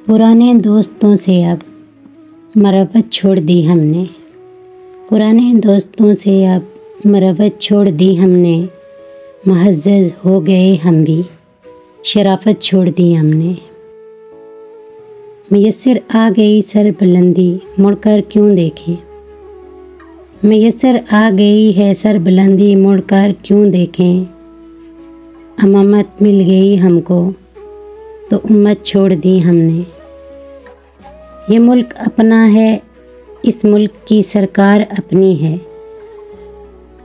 पुराने दोस्तों से अब मरवत छोड़ दी हमने। पुराने दोस्तों से अब मरवत छोड़ दी हमने। महज़्ज़ हो गए हम भी, शराफत छोड़ दी हमने। मयस्सर आ गई सर बुलंदी, मुड़कर क्यों देखें। मयस्सर आ गई है सर बुलंदी, मुड़कर क्यों देखें। अमामत मिल गई हमको तो उम्मत छोड़ दी हमने। ये मुल्क अपना है, इस मुल्क की सरकार अपनी है।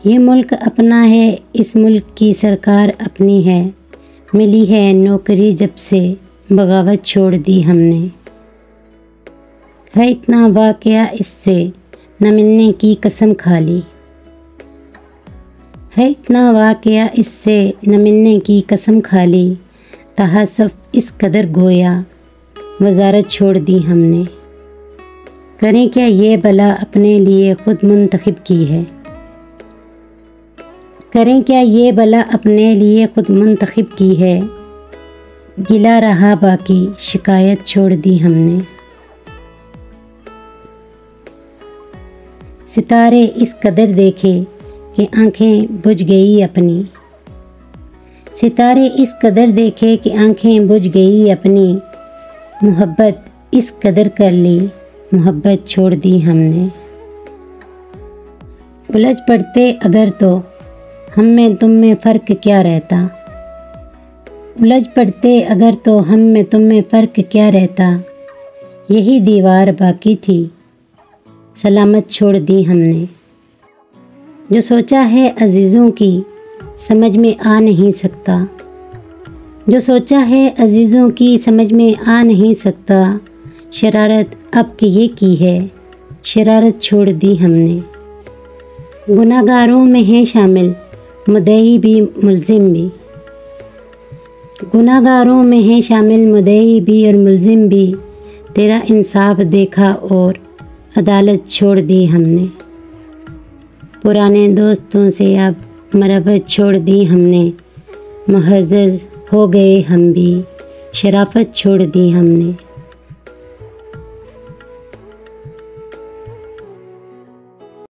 ये मुल्क अपना है, इस मुल्क की सरकार अपनी है। मिली है नौकरी जब से, बगावत छोड़ दी हमने। है इतना वाक़या इससे, न मिलने की कसम खा ली। है इतना वाक़या इससे, न मिलने की कसम खा ली। तहासुफ़ इस कदर गोया, वज़ारत छोड़ दी हमने। करें क्या ये बला अपने लिए खुद मुंतखब की है। करें क्या ये बला अपने लिए खुद मुंतखब की है। गिला रहा बाकी, शिकायत छोड़ दी हमने। सितारे इस कदर देखे कि आँखें बुझ गई अपनी। सितारे इस कदर देखे कि आँखें बुझ गई अपनी। मोहब्बत इस कदर कर ली, मोहब्बत छोड़ दी हमने। उलझ पड़ते अगर तो हम में तुम में फ़र्क क्या रहता। उलझ पड़ते अगर तो हम में तुम में फ़र्क क्या रहता। यही दीवार बाकी थी, सलामत छोड़ दी हमने। जो सोचा है अजीज़ों की, समझ में आ नहीं सकता। जो सोचा है अजीज़ों की, समझ में आ नहीं सकता। शरारत अब की ये की है, शरारत छोड़ दी हमने। गुनाहगारों में है शामिल, मुद्दई भी मुल्ज़िम भी। गुनाहगारों में है शामिल, मुद्दई भी और मुल्ज़िम भी। तेरा इंसाफ देखा और अदालत छोड़ दी हमने। पुराने दोस्तों से अब मरवत छोड़ दी हमने। मुहज़्ज़ज़ हो गए हम भी, शराफत छोड़ दी हमने।